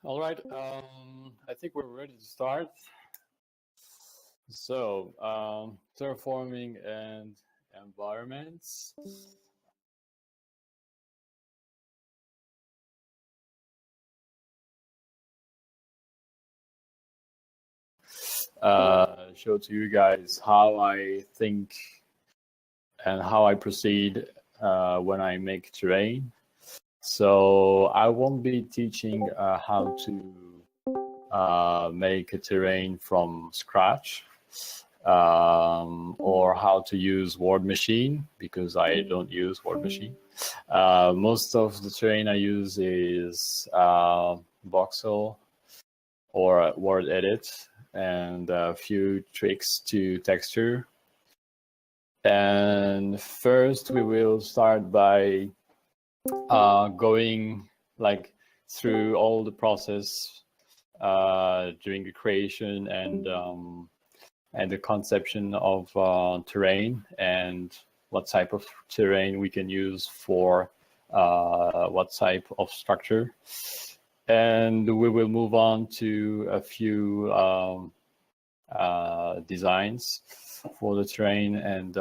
All right, I think we're ready to start. So, terraforming and environments. Show to you guys how I think and how I proceed when I make terrain. So I won't be teaching how to make a terrain from scratch or how to use word machine, because I don't use word machine. Most of the terrain I use is Voxel or word edit, and a few tricks to texture. And first we will start by going like through all the process during the creation and the conception of terrain, and what type of terrain we can use for what type of structure. And we will move on to a few designs for the terrain and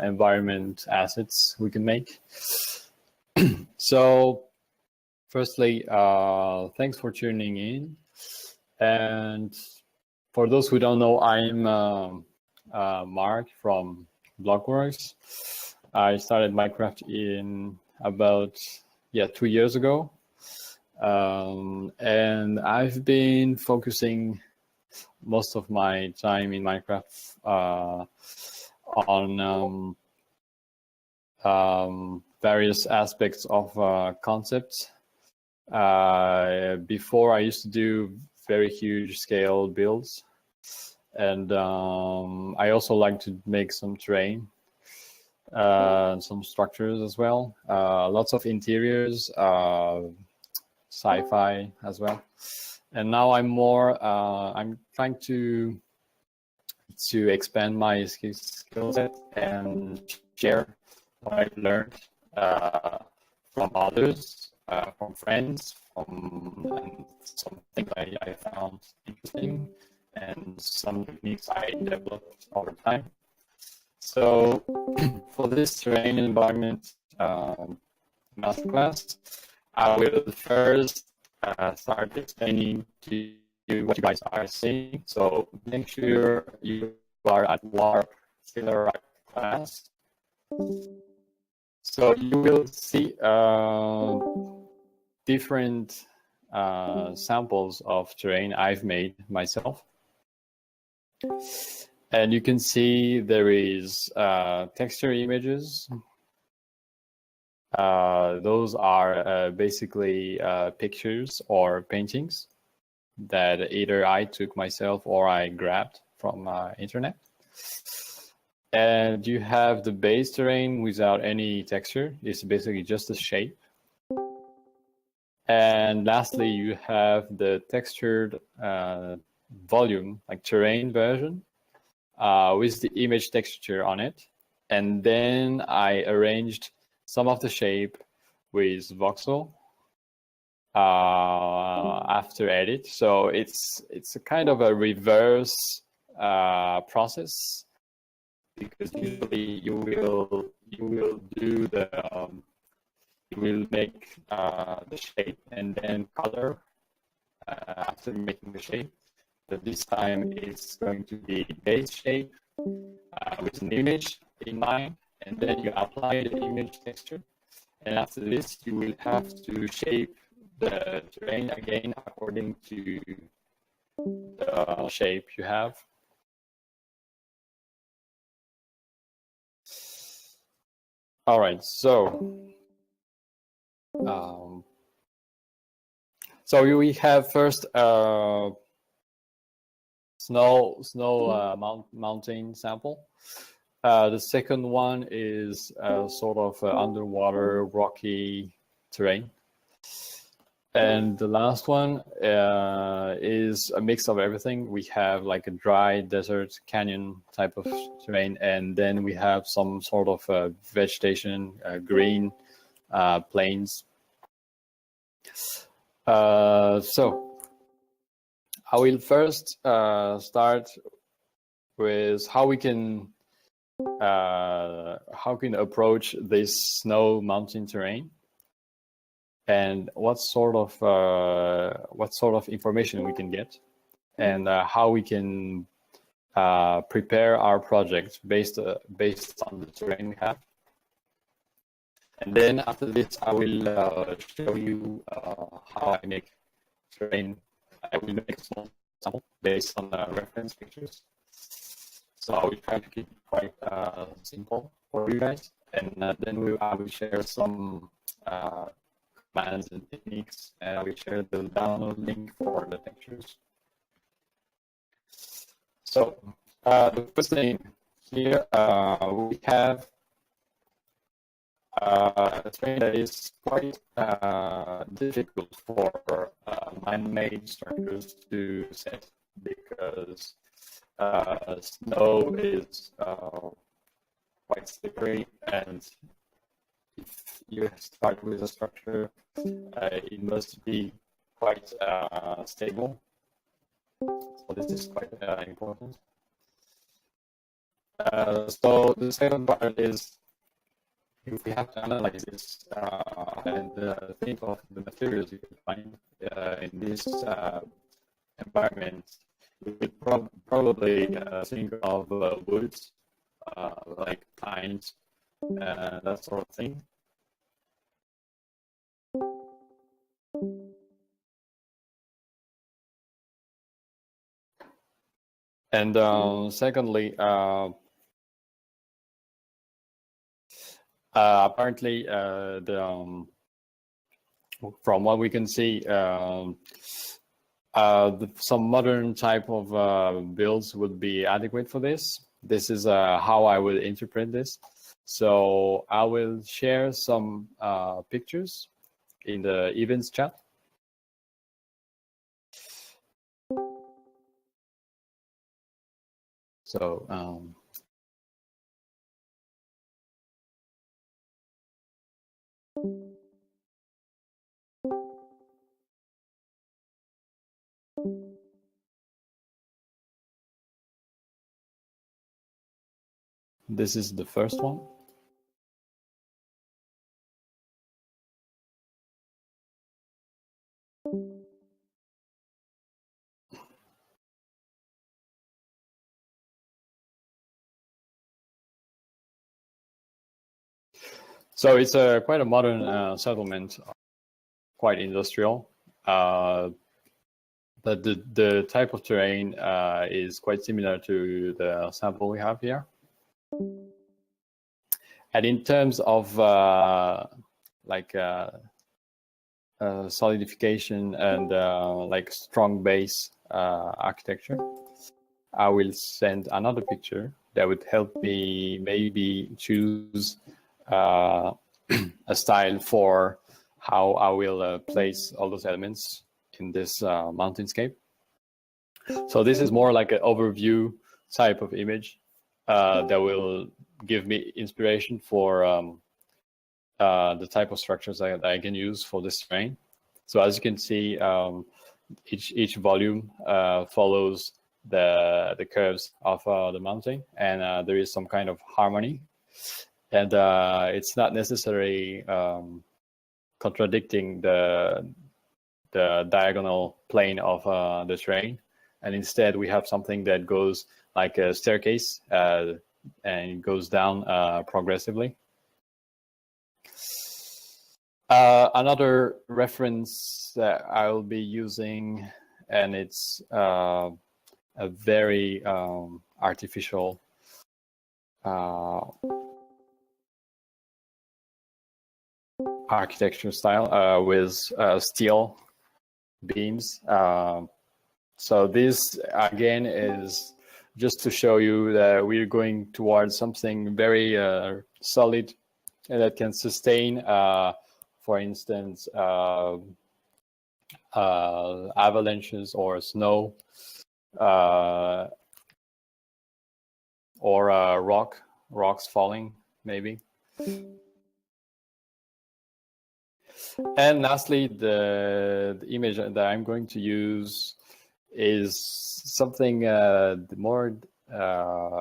environment assets we can make. So firstly, thanks for tuning in. And for those who don't know, I'm Mark from Blockworks. I started Minecraft in about 2 years ago. And I've been focusing most of my time in Minecraft on various aspects of concepts. Before, I used to do very huge scale builds, and I also like to make some terrain, some structures as well, lots of interiors, sci-fi as well. And now I'm more I'm trying to expand my skill set and share what I've learned from others, from friends, from something I found interesting, and some techniques I developed over time. So for this terrain environment masterclass, I will first start explaining to you what you guys are seeing. So make sure you are at Warp Killer class. So you will see different samples of terrain I've made myself. And you can see there is texture images. Those are basically pictures or paintings that either I took myself or I grabbed from internet. And you have the base terrain without any texture. It's basically just a shape. And lastly, you have the textured volume, like terrain version, with the image texture on it. And then I arranged some of the shape with Voxel after edit. So it's a kind of a reverse process, because usually you will do the you will make the shape and then color after making the shape. But this time it's going to be base shape with an image in mind, and then you apply the image texture. And after this, you will have to shape the terrain again according to the shape you have. All right, so we have first snow mountain sample. The second one is sort of underwater rocky terrain. And the last one is a mix of everything. We have like a dry desert canyon type of terrain, and then we have some sort of vegetation, green plains. So I will first start with how we can approach this snow mountain terrain, and what sort of information we can get, and how we can prepare our project based on the terrain we have. And then after this, I will show you how I make terrain. I will make a small sample based on reference pictures. So I will try to keep it quite simple for you guys. And then I will share some commands and techniques, and I will share the download link for the pictures. So the first thing here, we have a terrain that is quite difficult for man-made structures to set, because snow is quite slippery, and if you start with a structure, it must be quite stable. So this is quite important. So the second part is, if we have to analyze this and think of the materials you can find in this environment, we would probably think of woods, like pines, that sort of thing. And secondly, apparently, from what we can see, some modern type of builds would be adequate for this. This is how I will interpret this. So I will share some pictures in the events chat. So this is the first one. So it's quite a modern settlement, quite industrial, but the type of terrain is quite similar to the sample we have here. And in terms of solidification and like strong base architecture, I will send another picture that would help me maybe choose a style for how I will place all those elements in this mountainscape. So this is more like an overview type of image that will give me inspiration for the type of structures that I can use for this terrain. So as you can see, each volume follows the curves of the mountain, and there is some kind of harmony. And it's not necessarily contradicting the diagonal plane of the terrain, and instead we have something that goes like a staircase and goes down progressively. Another reference that I'll be using, and it's a very artificial architecture style with steel beams. So this again is just to show you that we're going towards something very solid and that can sustain, for instance, avalanches or snow, or rocks falling, maybe. And lastly, the image that I'm going to use is something the more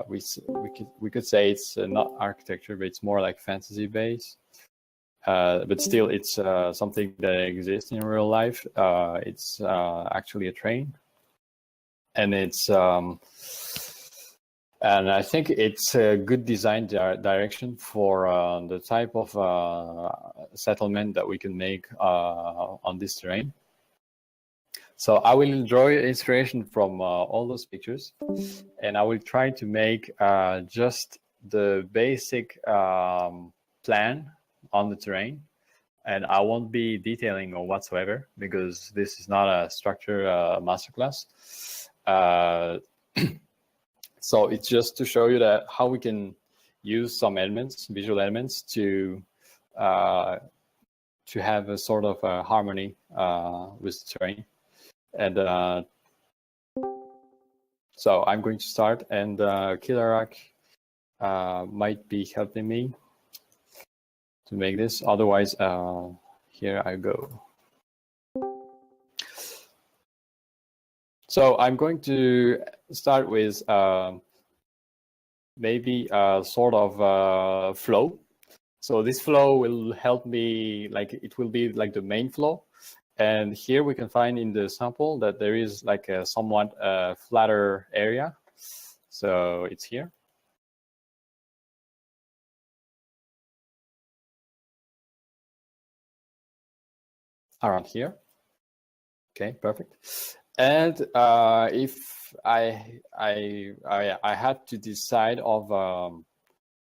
we could say it's not architecture, but it's more like fantasy based. But still, it's something that exists in real life. It's actually a train, and it's and I think it's a good design direction for the type of settlement that we can make on this terrain. So I will draw inspiration from all those pictures, and I will try to make just the basic plan on the terrain. And I won't be detailing or whatsoever because this is not a structure masterclass. So it's just to show you that how we can use some elements, visual elements, to have a sort of a harmony with the terrain. And so I'm going to start, and Kilarak might be helping me to make this. Otherwise, here I go. So I'm going to start with maybe a sort of flow. So this flow will help me, like it will be like the main flow. And here we can find in the sample that there is like a somewhat flatter area. So it's here. Around here. Okay, perfect. And if I had to decide of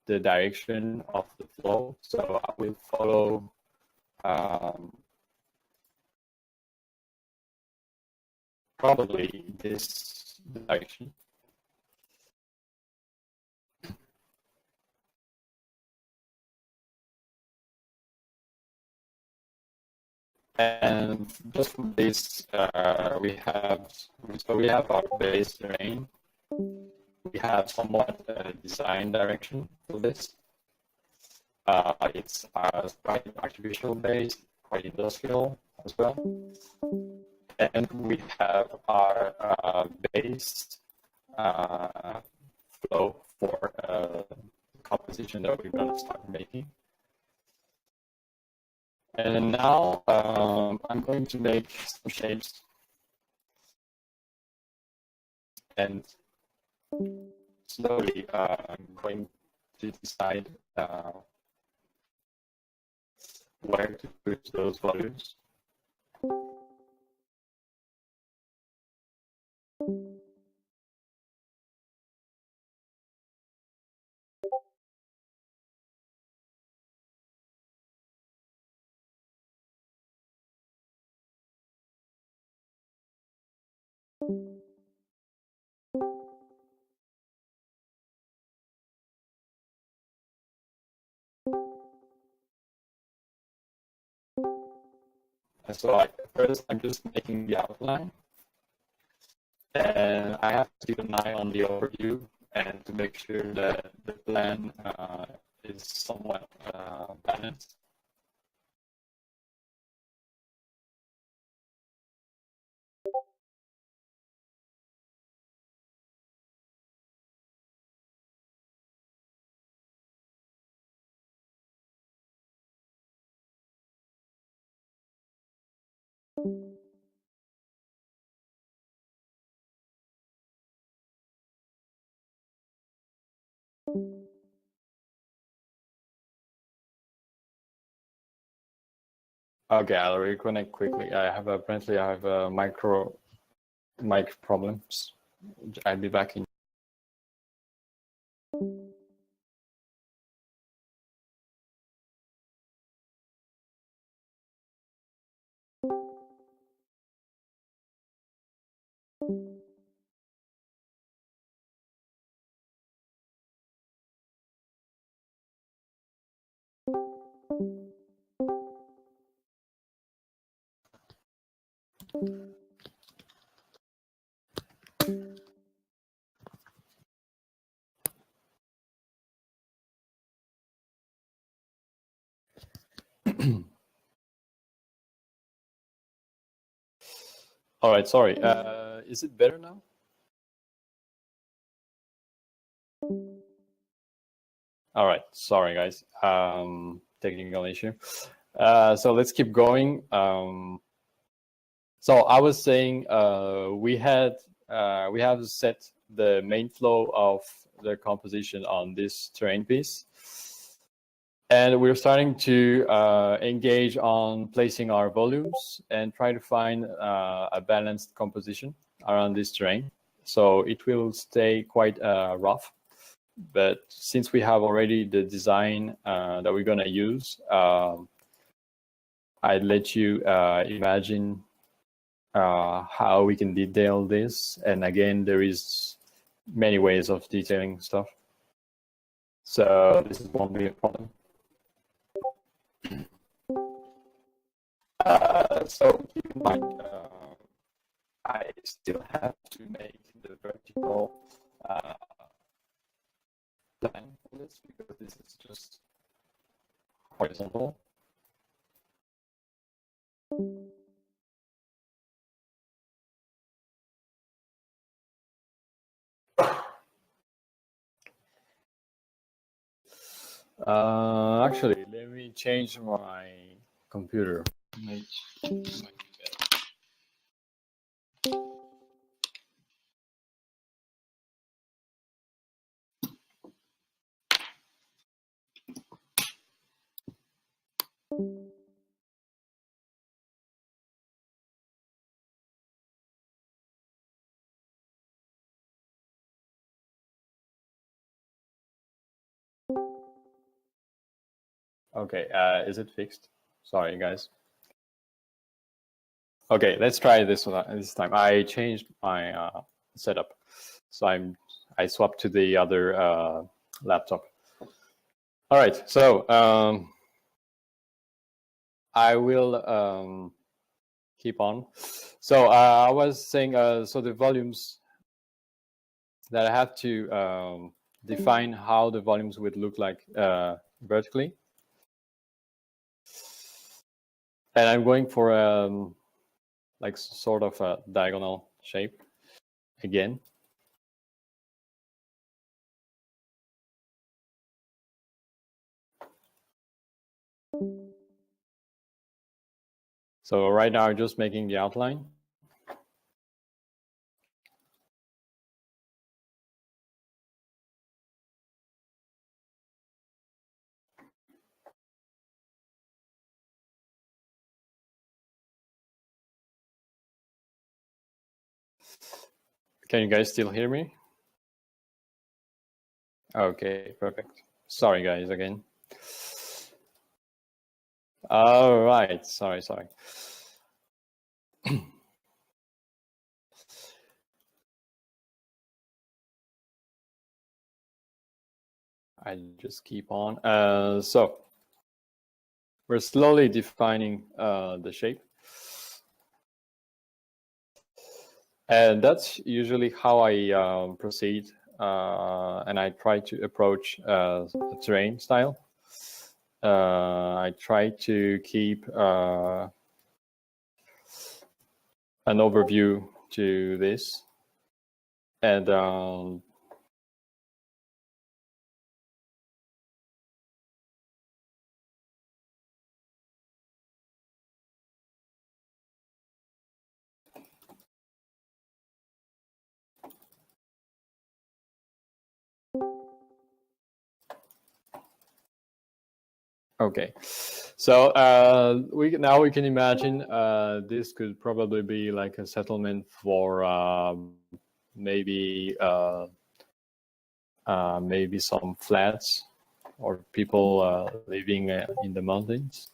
the direction of the flow, so I will follow probably this direction. And just for this, we have our base terrain. We have somewhat design direction for this. It's quite artificial based, quite industrial as well. And we have our base flow for the composition that we're going to start making. And now I'm going to make some shapes. And slowly I'm going to decide where to put those volumes. So first I'm just making the outline, and I have to keep an eye on the overview and to make sure that the plan is somewhat balanced. Okay, I'll reconnect quickly. Apparently I have mic problems. I'll be back in. All right, sorry. Is it better now? All right, sorry guys. Technical issue. So let's keep going. So I was saying we have set the main flow of the composition on this terrain piece. And we're starting to engage on placing our volumes and try to find a balanced composition around this terrain. So it will stay quite rough. But since we have already the design that we're going to use, I'd let you imagine how we can detail this. And again, there is many ways of detailing stuff. So this won't be a problem. So keep in mind, I still have to make the vertical plan for this because this is just horizontal. Actually, let me change my computer. Okay, is it fixed? Sorry, guys. Okay, let's try this one this time. I changed my setup, so I swapped to the other laptop. All right, so I will keep on. So I was saying, so the volumes that I have to define how the volumes would look like vertically. And I'm going for like sort of a diagonal shape again. So right now I'm just making the outline. Can you guys still hear me? Okay, perfect. Sorry guys again. All right, sorry. I just keep on. So we're slowly defining the shape. And that's usually how I proceed. And I try to approach a terrain style. I try to keep an overview to this. And okay, so now we can imagine this could probably be like a settlement for maybe some flats or people living in the mountains.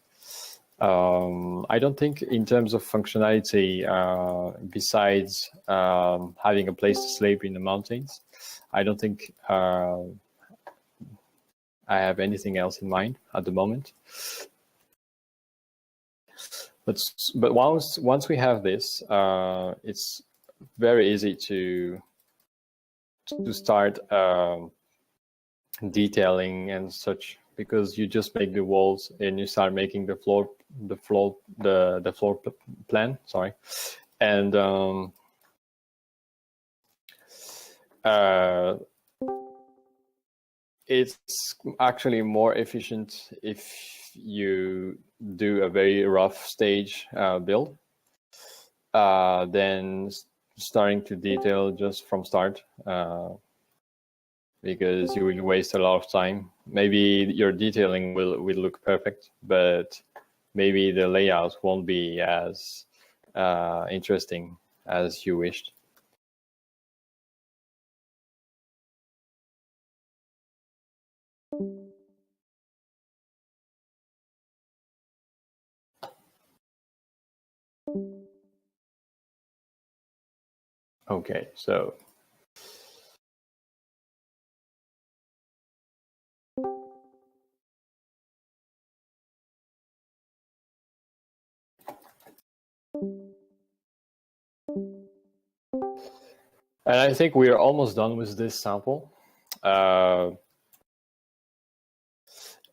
I don't think in terms of functionality, besides having a place to sleep in the mountains, I don't think I have anything else in mind at the moment. But once we have this, it's very easy to start detailing and such, because you just make the walls and you start making the floor plan. Sorry, And it's actually more efficient if you do a very rough stage build than starting to detail just from start, because you will waste a lot of time. Maybe your detailing will look perfect, but maybe the layout won't be as interesting as you wished. Okay, so and I think we are almost done with this sample.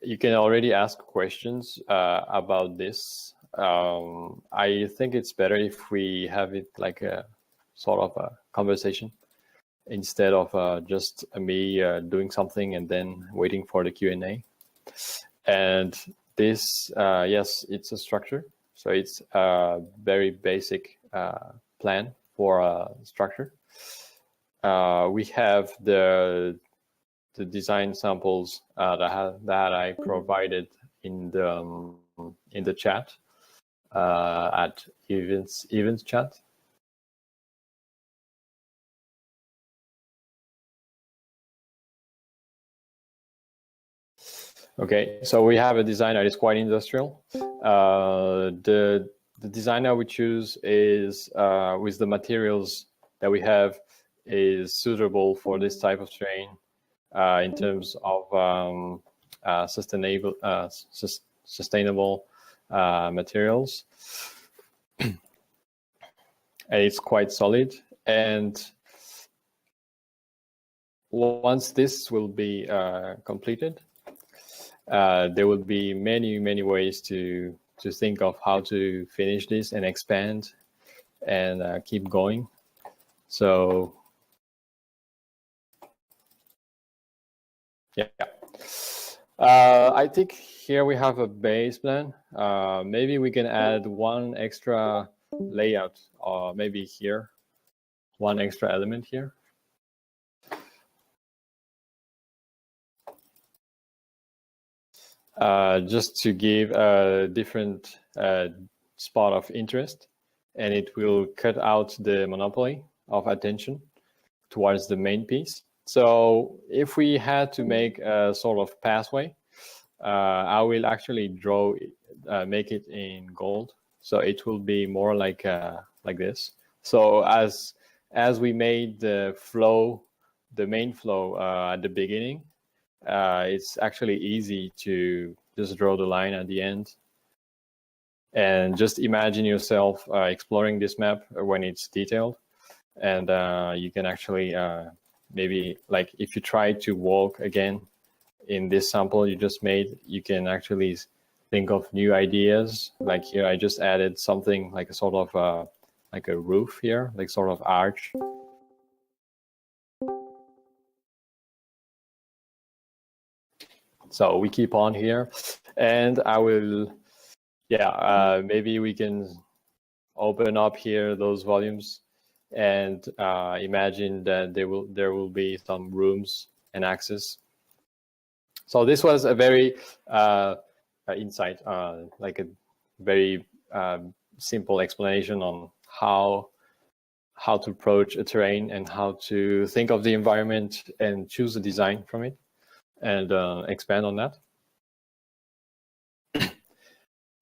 You can already ask questions about this. I think it's better if we have it like a sort of a conversation instead of just me doing something and then waiting for the Q&A. And this, yes, it's a structure. So it's a very basic plan for a structure. We have the design samples that I provided in the chat at events chat. Okay, so we have a design that is quite industrial. The design that we choose is with the materials that we have is suitable for this type of terrain in terms of sustainable materials. And it's quite solid. And once this will be completed, there will be many ways to think of how to finish this and expand and keep going. So yeah, I think here we have a base plan. Maybe we can add one extra layout, or maybe here, one extra element here. Just to give a different spot of interest, and it will cut out the monopoly of attention towards the main piece. So if we had to make a sort of pathway, I will actually make it in gold. So it will be more like this. So as we made the main flow at the beginning, it's actually easy to just draw the line at the end. And just imagine yourself exploring this map when it's detailed. And you can actually maybe, like, if you try to walk again in this sample you just made, you can actually think of new ideas. Like here, I just added something like a sort of like a roof here, like sort of arch. So we keep on here, and I will, maybe we can open up here those volumes and imagine that there will be some rooms and access. So this was a very insight, like a very simple explanation on how to approach a terrain and how to think of the environment and choose a design from it, and expand on that.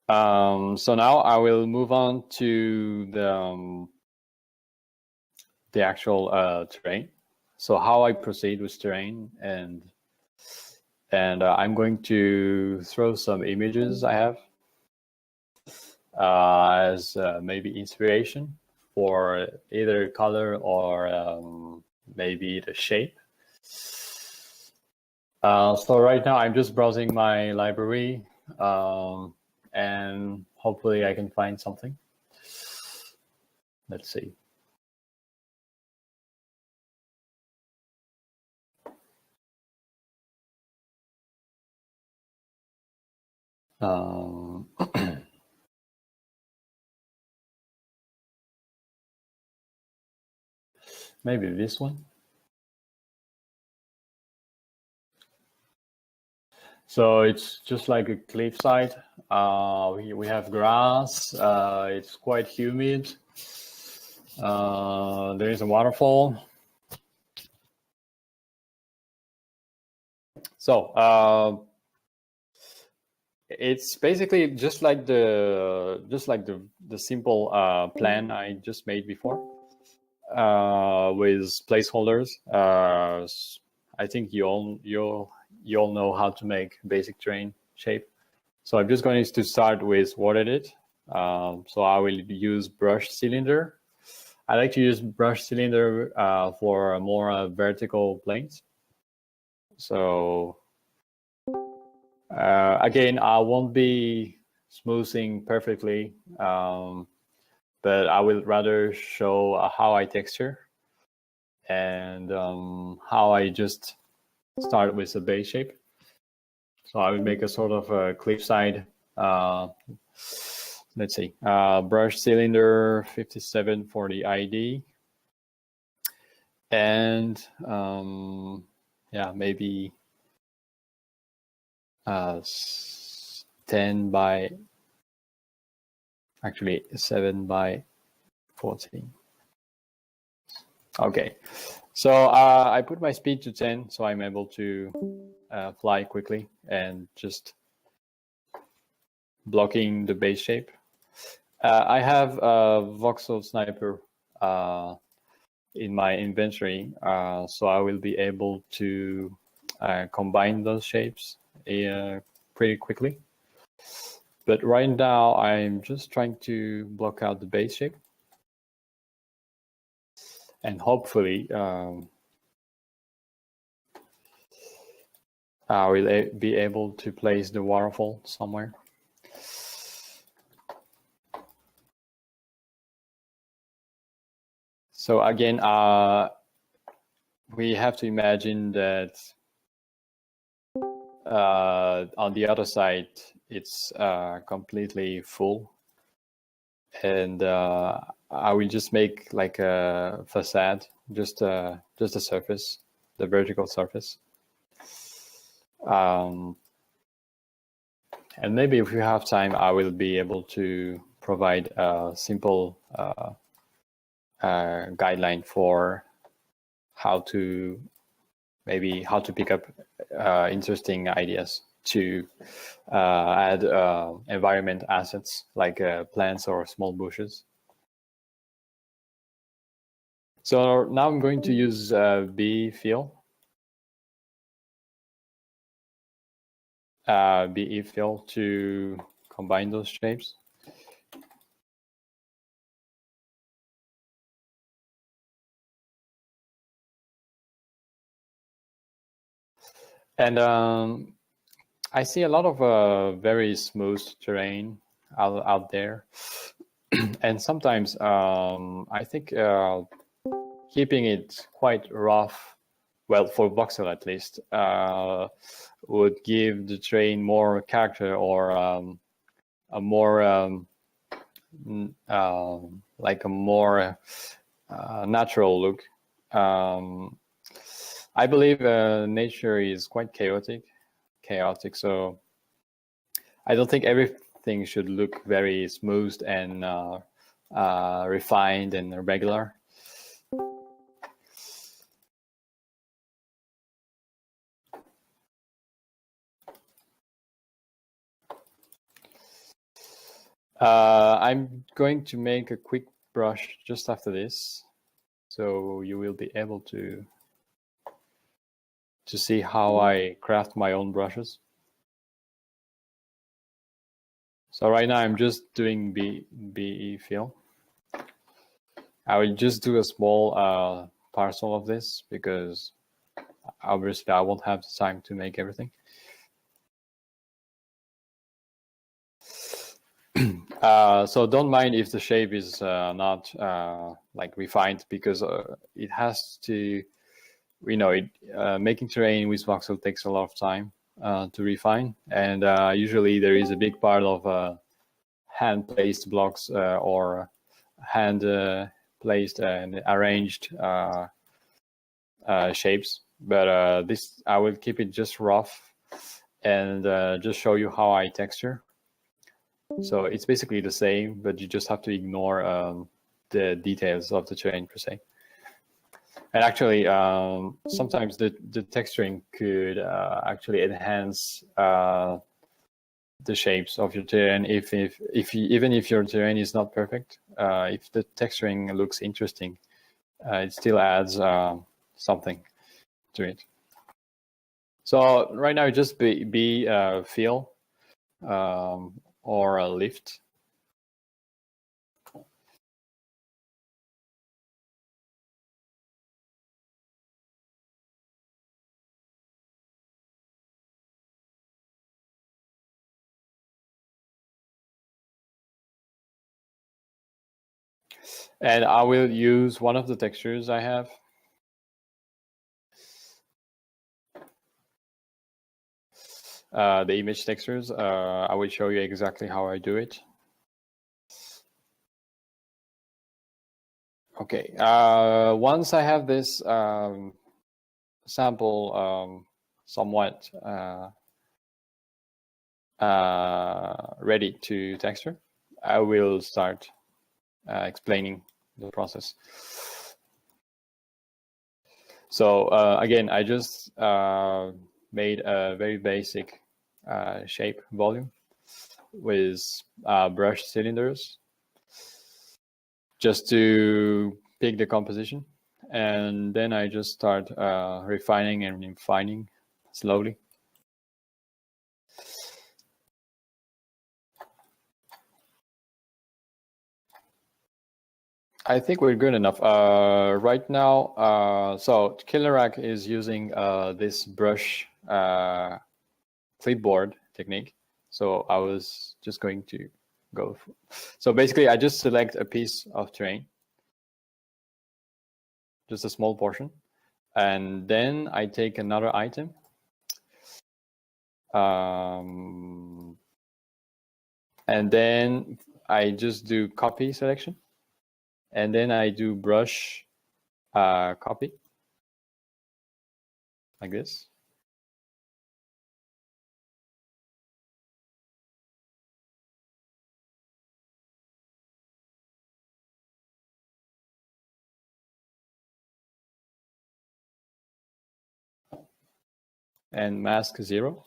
So now I will move on to the actual terrain. So how I proceed with terrain, and I'm going to throw some images I have as maybe inspiration for either color or maybe the shape. So right now I'm just browsing my library, and hopefully I can find something. Let's see. Maybe this one. So it's just like a cliffside. We have grass. It's quite humid. There is a waterfall. So it's basically just like the simple plan I just made before with placeholders. I think you all know how to make basic terrain shape. So I'm just going to start with word edit. So I will use brush cylinder. I like to use brush cylinder for more vertical planes. So again, I won't be smoothing perfectly, but I will rather show how I texture and how I just start with a base shape. So I will make a sort of a cliffside. Let's see, brush cylinder 57 for the ID. And yeah, maybe 10 by, actually 7 by 14. Okay, so I put my speed to 10, so I'm able to fly quickly and just blocking the base shape. I have a Voxel sniper in my inventory, so I will be able to combine those shapes pretty quickly. But right now, I'm just trying to block out the base shape. And hopefully, I will be able to place the waterfall somewhere. So again, we have to imagine that on the other side, it's completely full. And I will just make like a facade, just a surface, the vertical surface. And maybe if you have time, I will be able to provide a simple guideline for how to pick up interesting ideas to add environment assets like plants or small bushes. So now I'm going to use BE fill. BE fill to combine those shapes. And I see a lot of very smooth terrain out there. And sometimes I think keeping it quite rough, well, for voxel at least, would give the terrain more character or a more like a more natural look. I believe nature is quite chaotic, so I don't think everything should look very smooth and refined and regular. I'm going to make a quick brush just after this, so you will be able to see how I craft my own brushes. So right now I'm just doing BE fill. I will just do a small parcel of this because obviously I won't have the time to make everything. So don't mind if the shape is not like refined, because it has to, making terrain with Voxel takes a lot of time to refine. And usually there is a big part of hand-placed blocks or hand-placed and arranged shapes. But this, I will keep it just rough and just show you how I texture. So it's basically the same, but you just have to ignore the details of the terrain per se. And actually, sometimes the texturing could actually enhance the shapes of your terrain. Even if your terrain is not perfect, if the texturing looks interesting, it still adds something to it. So right now, just be fill or a lift. And I will use one of the textures I have. The image textures. I will show you exactly how I do it. Okay. Once I have this sample somewhat ready to texture, I will start explaining the process. So again, I just made a very basic shape volume with brush cylinders just to pick the composition. And then I just start refining and refining slowly. I think we're good enough. Right now, so Killerack is using this brush clipboard technique. So I was just going to go. So basically, I just select a piece of terrain, just a small portion, and then I take another item. And then I just do copy selection. And then I do brush copy, like this. And mask 0.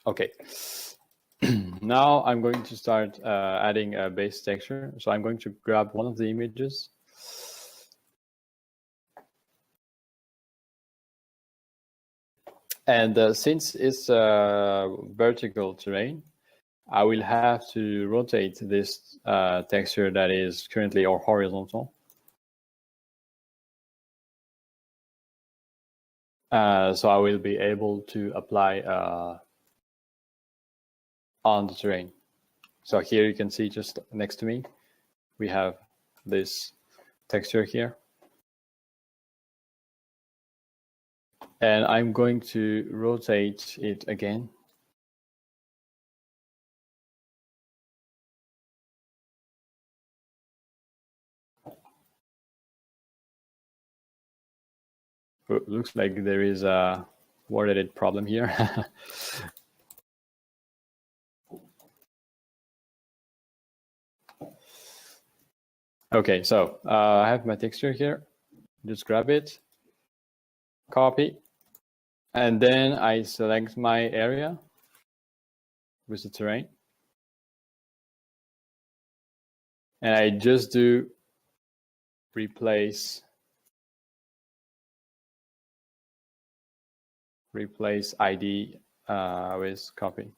Okay. Now I'm going to start adding a base texture. So I'm going to grab one of the images. And since it's vertical terrain, I will have to rotate this texture that is currently or horizontal. So I will be able to apply on the terrain. So here you can see just next to me, we have this texture here. And I'm going to rotate it again. It looks like there is a word edit problem here. Okay, so I have my texture here. Just grab it, copy, and then I select my area with the terrain. And I just do replace ID with copy.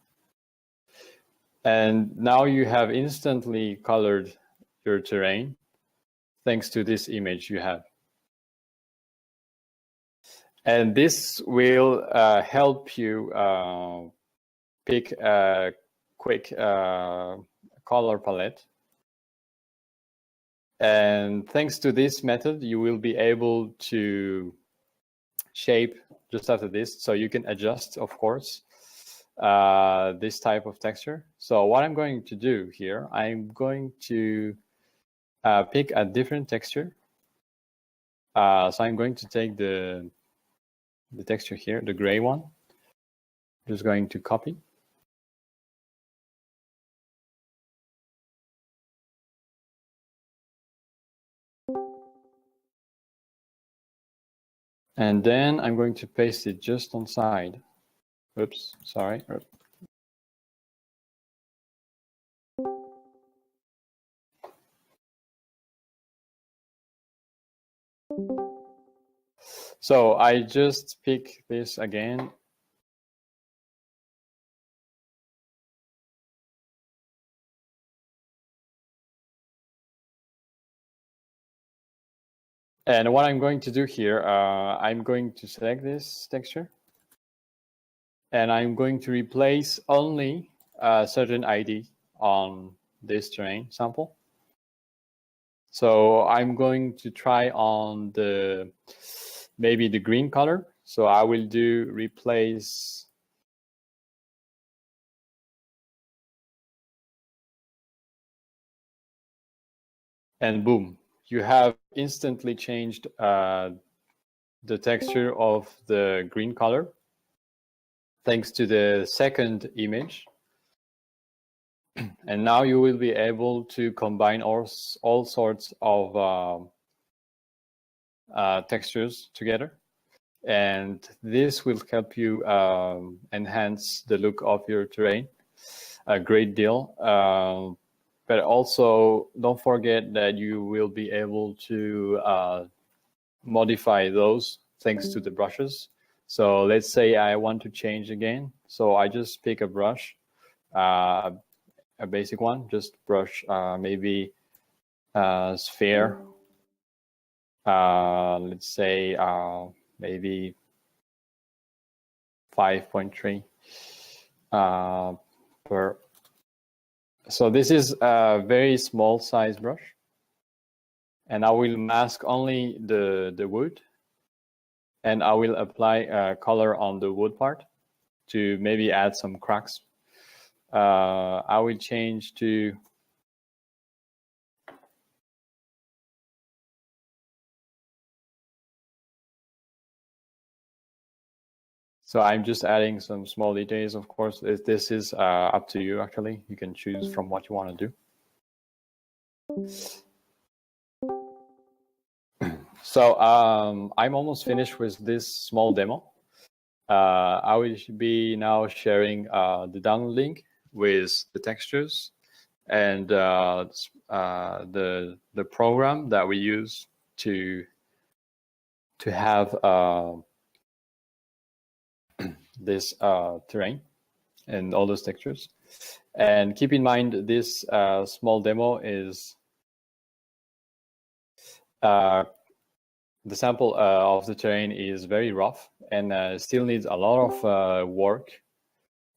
And now you have instantly colored your terrain thanks to this image you have. And this will help you pick a quick color palette. And thanks to this method, you will be able to shape just after this. So you can adjust, of course, this type of texture. So what I'm going to do here, I'm going to pick a different texture. So I'm going to take the texture here, the gray one. Just going to copy. And then I'm going to paste it just on side. Oops, sorry. So I just pick this again. And what I'm going to do here, I'm going to select this texture. And I'm going to replace only a certain ID on this terrain sample. So I'm going to try on maybe the green color. So I will do replace and boom, you have instantly changed the texture of the green color thanks to the second image. And now you will be able to combine all sorts of textures together. And this will help you enhance the look of your terrain a great deal. But also don't forget that you will be able to modify those thanks to the brushes. So let's say I want to change again. So I just pick a brush, a basic one, just brush maybe sphere. Let's say maybe 5.3 per. So this is a very small size brush. And I will mask only the wood. And I will apply color on the wood part to maybe add some cracks. I will change to so I'm just adding some small details, of course. This is up to you, actually. You can choose from what you want to do. So I'm almost finished with this small demo. I will be now sharing the download link with the textures and the program that we use to have this terrain and all those textures. And keep in mind, this small demo is the sample of the terrain is very rough and still needs a lot of work,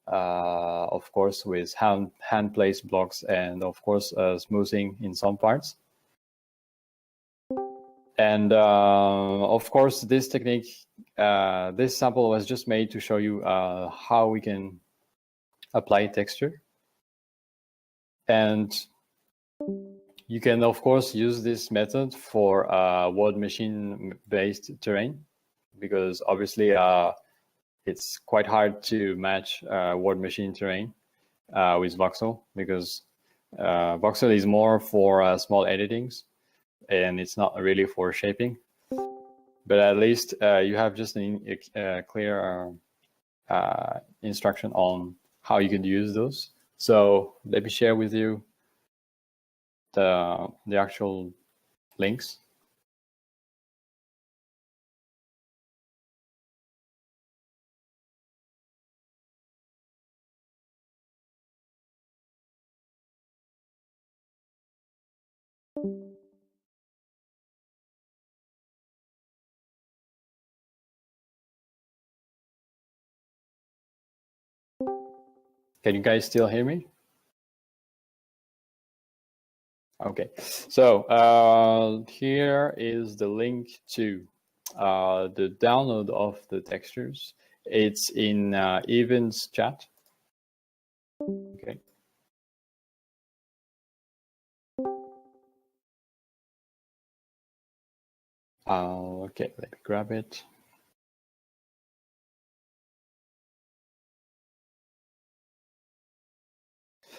of course, with hand placed blocks and of course smoothing in some parts. And of course, this technique, this sample was just made to show you how we can apply texture. And you can, of course, use this method for word machine-based terrain, because obviously it's quite hard to match word machine terrain with Voxel, because Voxel is more for small editings, and it's not really for shaping. But at least you have just a clear instruction on how you can use those. So let me share with you the actual links. Can you guys still hear me? Okay, so here is the link to the download of the textures. It's in events chat. Okay. Okay, let me grab it.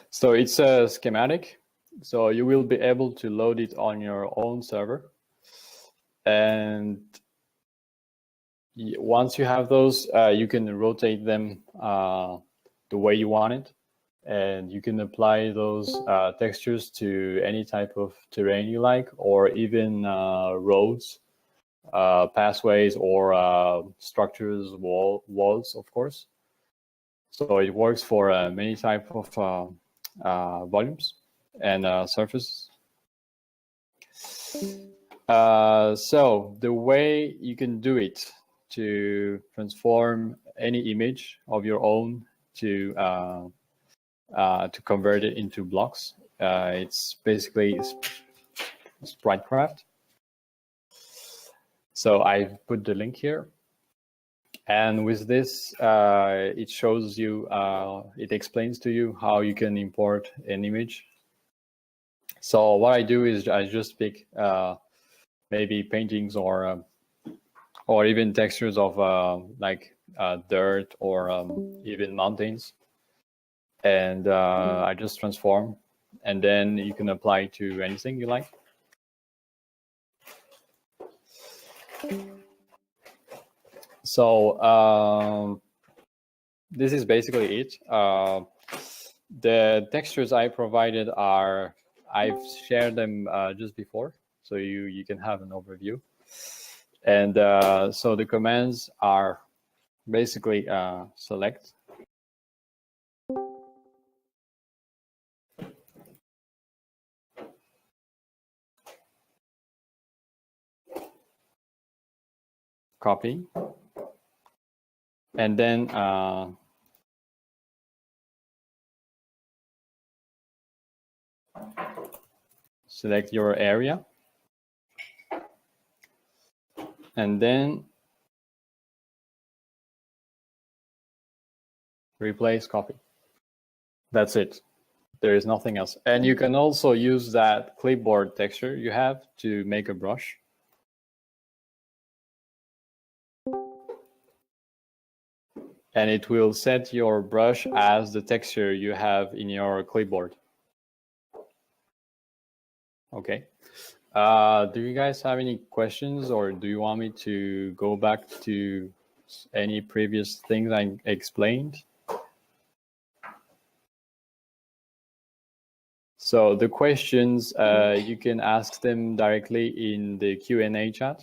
So it's a schematic. So you will be able to load it on your own server. And once you have those, you can rotate them the way you want it. And you can apply those textures to any type of terrain you like, or even roads, pathways, or structures, walls, of course. So it works for many type of volumes and surfaces. So the way you can do it to transform any image of your own to convert it into blocks, it's basically Spritecraft. So I've put the link here. And with this, it shows you, it explains to you how you can import an image. So what I do is I just pick maybe paintings or even textures of like dirt or even mountains, and I just transform, and then you can apply to anything you like. So this is basically it. The textures I provided I've shared them just before, so you can have an overview. And so the commands are basically select, copy, and then select your area, and then replace copy. That's it. There is nothing else. And you can also use that clipboard texture you have to make a brush. And it will set your brush as the texture you have in your clipboard. Okay. Do you guys have any questions, or do you want me to go back to any previous things I explained? So the questions, you can ask them directly in the Q&A chat.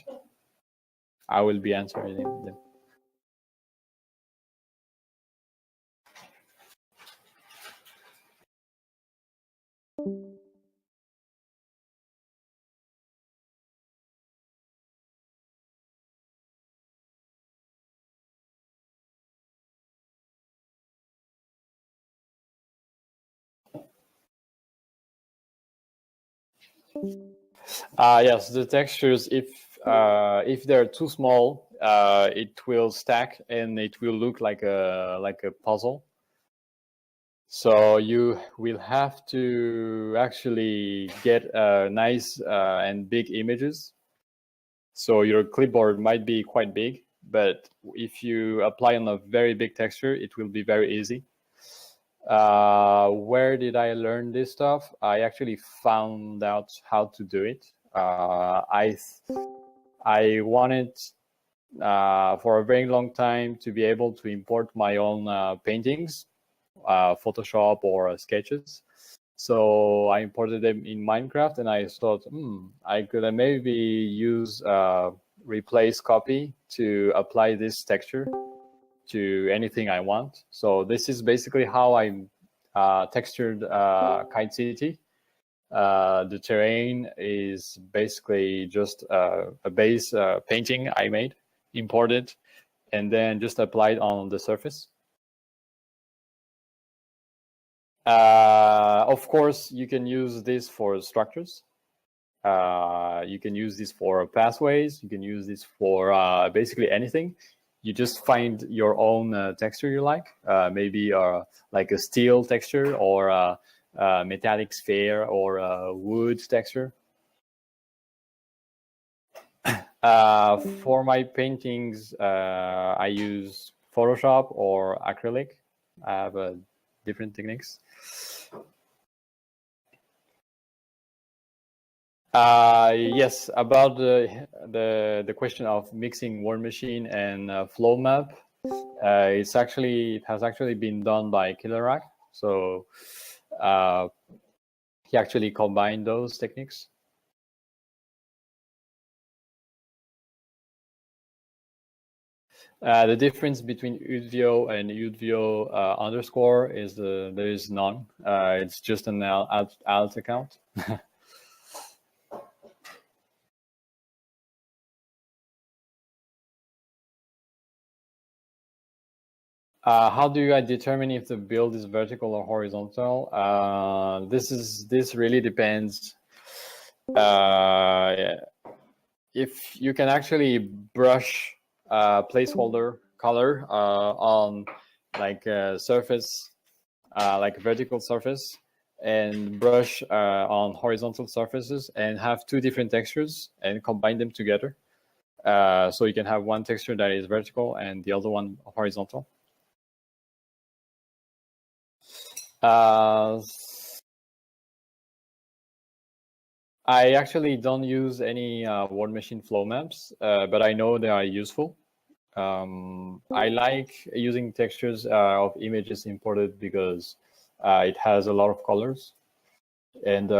I will be answering them. Yes, the textures, if they're too small, it will stack and it will look like a puzzle. So you will have to actually get nice and big images. So your clipboard might be quite big, but if you apply on a very big texture, it will be very easy. Where did I learn this stuff? I actually found out how to do it. I wanted for a very long time to be able to import my own paintings, Photoshop or sketches. So I imported them in Minecraft, and I thought, I could maybe use replace copy to apply this texture to anything I want. So this is basically how I textured Kite City. The terrain is basically just a base painting I made, imported, and then just applied on the surface. Of course, you can use this for structures. You can use this for pathways. You can use this for basically anything. You just find your own texture you like, maybe like a steel texture or a metallic sphere or a wood texture. For my paintings, I use Photoshop or acrylic. I have different techniques. Yes, about the question of mixing Word Machine and Flow Map, it has actually been done by Killerak. So he actually combined those techniques. The difference between Udvio and Udvio underscore is there is none. It's just an alt account. How do I determine if the build is vertical or horizontal? This really depends. If you can actually brush placeholder color on like a surface, like a vertical surface, and brush on horizontal surfaces, and have two different textures and combine them together, so you can have one texture that is vertical and the other one horizontal. I actually don't use any Word Machine flow maps, but I know they are useful. I like using textures of images imported because it has a lot of colors, and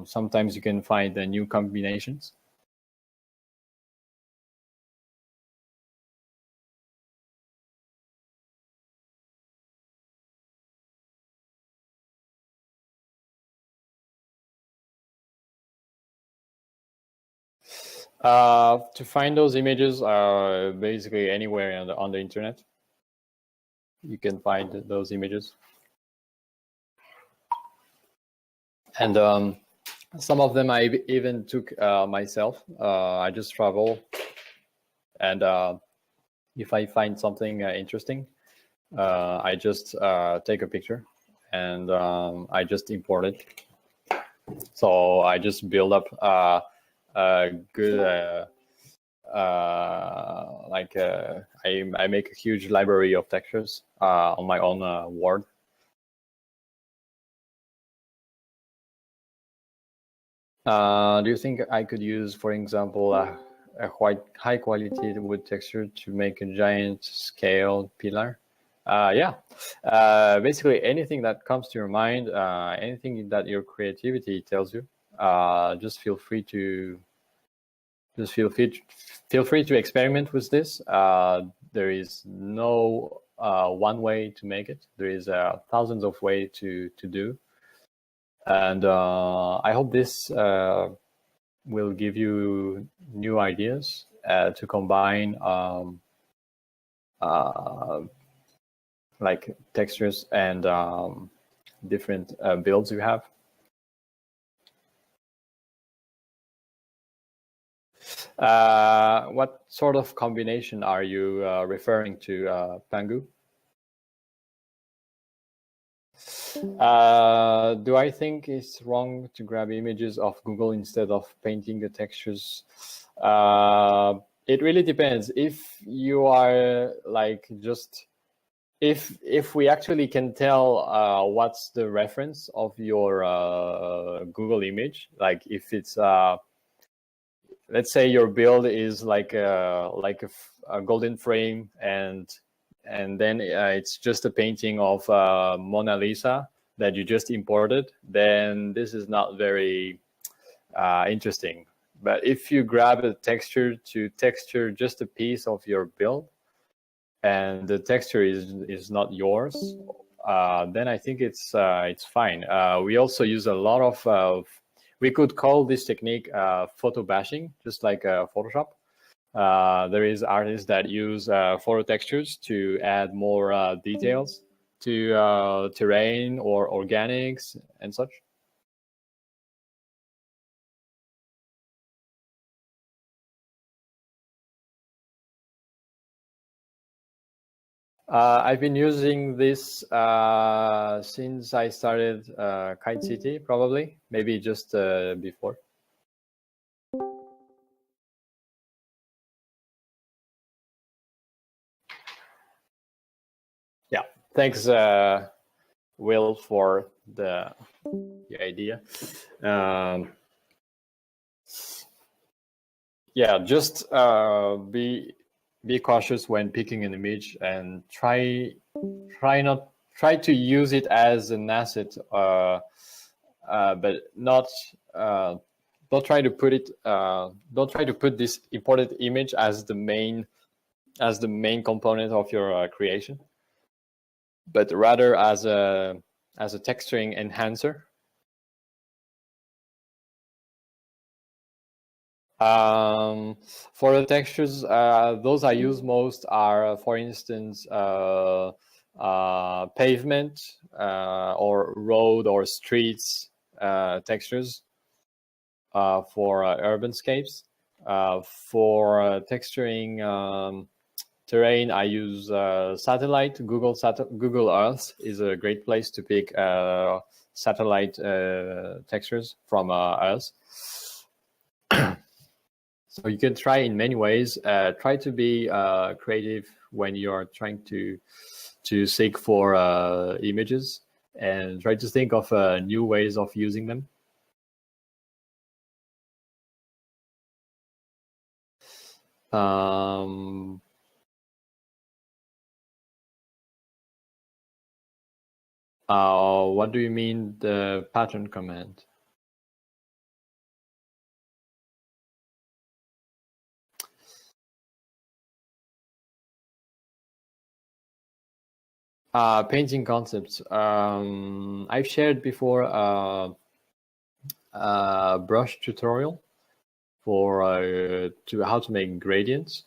sometimes you can find new combinations. To find those images, basically anywhere on the internet, you can find those images. And some of them I even took myself. I just travel, and if I find something interesting, I just take a picture, and I just import it. So I just build up a good, I make a huge library of textures on my own Word. Do you think I could use, for example, a quite high quality wood texture to make a giant scale pillar? Yeah, basically anything that comes to your mind, anything that your creativity tells you, just feel free to experiment with this. There is no one way to make it. There is thousands of ways to do. And I hope this will give you new ideas to combine like textures and different builds you have. What sort of combination are you referring to, Pangu? Do I think it's wrong to grab images of Google instead of painting the textures? It really depends. If you are like just, if we actually can tell what's the reference of your Google image, like if it's let's say your build is like a golden frame, and then it's just a painting of Mona Lisa, that you just imported, then this is not very interesting. But if you grab a texture to texture just a piece of your build, and the texture is not yours, then I think it's fine. We also use a lot of we could call this technique photo bashing, just like Photoshop. There is artists that use photo textures to add more details to terrain or organics and such. I've been using this since I started Kite City, probably, maybe just before. Yeah, thanks, Will, for the idea. Yeah, just be cautious when picking an image, and try to use it as an asset, but not don't try to put it don't try to put this imported image as the main component of your creation, but rather as a texturing enhancer. For the textures, those I use most are, for instance, pavement or road or streets textures for urbanscapes. For texturing terrain, I use satellite. Google Earth is a great place to pick satellite textures from Earth. So you can try in many ways. Try to be creative when you are trying to seek for images, and try to think of new ways of using them. What do you mean, the pattern command? Painting concepts. I've shared before a brush tutorial for how to make gradients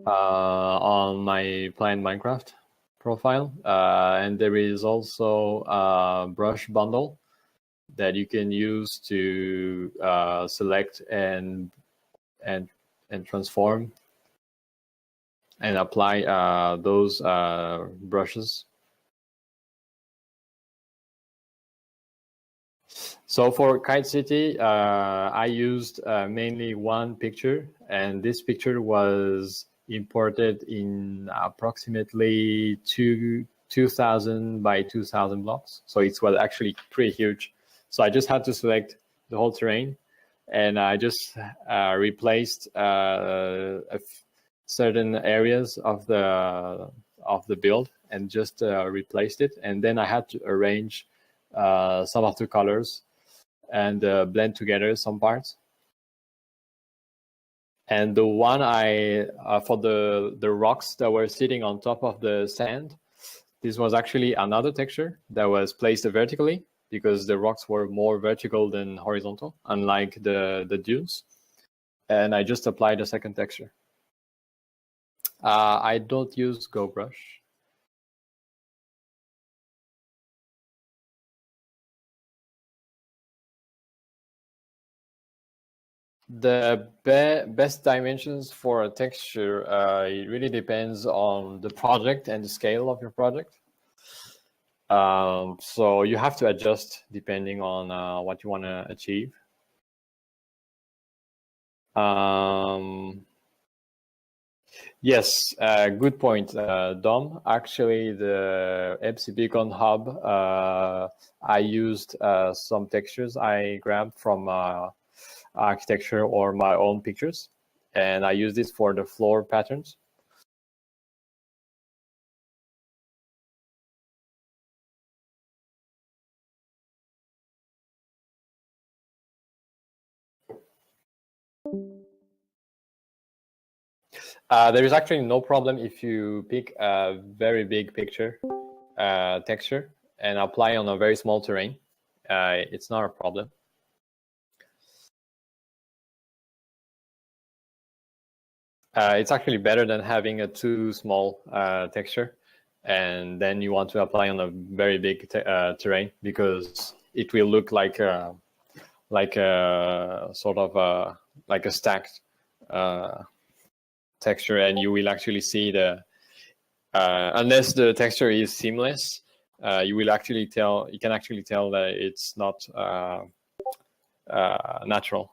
on my Planet Minecraft profile, and there is also a brush bundle that you can use to select and transform and apply those brushes. So for Kite City, I used mainly one picture, and this picture was imported in approximately 2,000 by 2,000 blocks. So it was actually pretty huge. So I just had to select the whole terrain, and I just replaced certain areas of the build, and just replaced it. And then I had to arrange some of the colors and blend together some parts. And the one for the rocks that were sitting on top of the sand, this was actually another texture that was placed vertically, because the rocks were more vertical than horizontal, unlike the dunes. And I just applied a second texture. I don't use GoBrush. The best dimensions for a texture, it really depends on the project and the scale of your project. So you have to adjust depending on what you want to achieve. Yes, good point, Dom. Actually, the MCBCon hub, I used some textures I grabbed from architecture or my own pictures, and I use this for the floor patterns. There is actually no problem if you pick a very big picture texture and apply on a very small terrain. It's not a problem. It's actually better than having a too small texture, and then you want to apply on a very big terrain, because it will look like a sort of like a stacked texture, and you will actually see the unless the texture is seamless, you will actually tell. You can actually tell that it's not natural.